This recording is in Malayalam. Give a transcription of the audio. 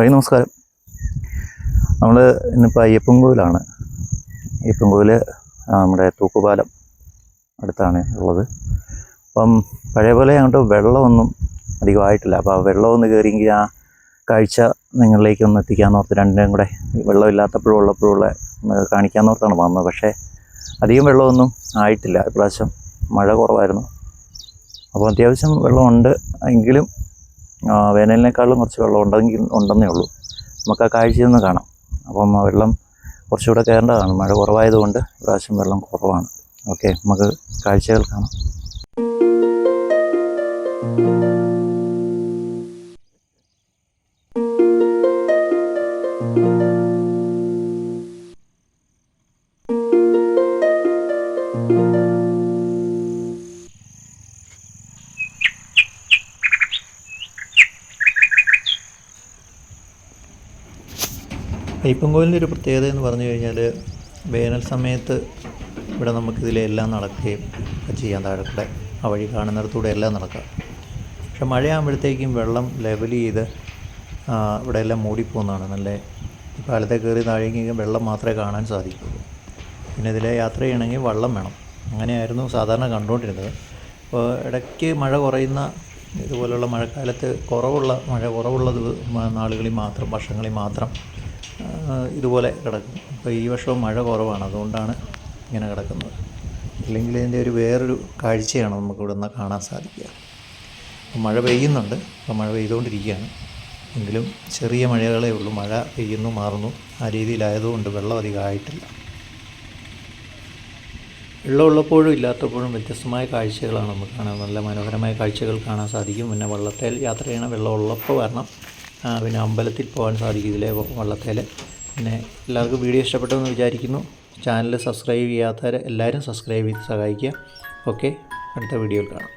നമസ്കാരം. നമ്മൾ ഇന്നിപ്പോൾ അയ്യപ്പൻകോവിലാണ്. അയ്യപ്പൻകോവിൽ നമ്മുടെ തൂക്കുപാലം അടുത്താണ് ഉള്ളത്. അപ്പം പഴയ പോലെ അങ്ങോട്ട് വെള്ളമൊന്നും അധികമായിട്ടില്ല. അപ്പോൾ ആ വെള്ളമൊന്ന് കയറിയെങ്കിൽ ആ കാഴ്ച നിങ്ങളിലേക്കൊന്ന് എത്തിക്കാമെന്നോർത്ത് രണ്ടിനും കൂടെ വെള്ളമില്ലാത്തപ്പോഴും ഉള്ളപ്പോഴുള്ള കാണിക്കാമെന്നോർത്താണ് വന്നത്. പക്ഷേ അധികം വെള്ളമൊന്നും ആയിട്ടില്ല. ഇപ്രാവശ്യം മഴ കുറവായിരുന്നു. അപ്പോൾ അത്യാവശ്യം വെള്ളമുണ്ട്. എങ്കിലും വേനലിനേക്കാളും കുറച്ച് വെള്ളം ഉണ്ടെന്നേ ഉള്ളൂ. നമുക്ക് ആ കാഴ്ചയൊന്ന് കാണാം. അപ്പം ആ വെള്ളം കുറച്ചുകൂടെ കയറേണ്ടതാണ്. മഴ കുറവായതുകൊണ്ട് ഇപ്രാവശ്യം വെള്ളം കുറവാണ്. ഓക്കെ, നമുക്ക് കാഴ്ചകൾ കാണാം. അയ്യപ്പൻകോവിലിൻ്റെ ഒരു പ്രത്യേകത എന്ന് പറഞ്ഞു കഴിഞ്ഞാൽ വേനൽ സമയത്ത് ഇവിടെ നമുക്കിതിലെല്ലാം നടക്കുകയും ചെയ്യാൻ താഴെക്കൂടെ ആ വഴി കാണുന്നിടത്തൂടെ എല്ലാം നടക്കാം. പക്ഷെ മഴയാകുമ്പോഴത്തേക്കും വെള്ളം ലെവൽ ചെയ്ത് ഇവിടെ എല്ലാം മൂടിപ്പോകുന്നതാണ്. നല്ല കാലത്തെ കയറി താഴേക്ക് വെള്ളം മാത്രമേ കാണാൻ സാധിക്കുള്ളൂ. പിന്നെ ഇതിലെ യാത്ര ചെയ്യണമെങ്കിൽ വെള്ളം വേണം. അങ്ങനെയായിരുന്നു സാധാരണ കണ്ടുകൊണ്ടിരുന്നത്. അപ്പോൾ ഇടയ്ക്ക് മഴ കുറയുന്ന ഇതുപോലുള്ള മഴക്കാലത്ത് മഴ കുറവുള്ള നാളുകളിൽ മാത്രം, വർഷങ്ങളിൽ മാത്രം ഇതുപോലെ കിടക്കും. അപ്പോൾ ഈ വർഷവും മഴ കുറവാണ്, അതുകൊണ്ടാണ് ഇങ്ങനെ കിടക്കുന്നത്. ഇല്ലെങ്കിൽ ഇതിൻ്റെ ഒരു വേറൊരു കാഴ്ചയാണ് നമുക്കിവിടെ നിന്ന് കാണാൻ സാധിക്കുക. മഴ പെയ്യുന്നുണ്ട്, അപ്പോൾ മഴ പെയ്തുകൊണ്ടിരിക്കുകയാണ്. എങ്കിലും ചെറിയ മഴകളേ ഉള്ളൂ. മഴ പെയ്യുന്നു മാറുന്നു ആ രീതിയിലായതുകൊണ്ട് വെള്ളം അധികം ആയിട്ടില്ല. വെള്ളമുള്ളപ്പോഴും ഇല്ലാത്തപ്പോഴും വ്യത്യസ്തമായ കാഴ്ചകളാണ് നമുക്ക് കാണാൻ. നല്ല മനോഹരമായ കാഴ്ചകൾ കാണാൻ സാധിക്കും. പിന്നെ വള്ളത്തേൽ യാത്ര ചെയ്യണം, വെള്ളം ഉള്ളപ്പോൾ വരണം. പിന്നെ അമ്പലത്തിൽ പോകാൻ സാധിക്കും ഇതിലെ വള്ളത്തേൽ. പിന്നെ എല്ലാവർക്കും വീഡിയോ ഇഷ്ടപ്പെട്ടെന്ന് വിചാരിക്കുന്നു. ചാനൽ സബ്സ്ക്രൈബ് ചെയ്യാത്തവരെ എല്ലാവരും സബ്സ്ക്രൈബ് ചെയ്ത് സഹായിക്കുക. ഓക്കെ, അടുത്ത വീഡിയോയിൽ കാണാം.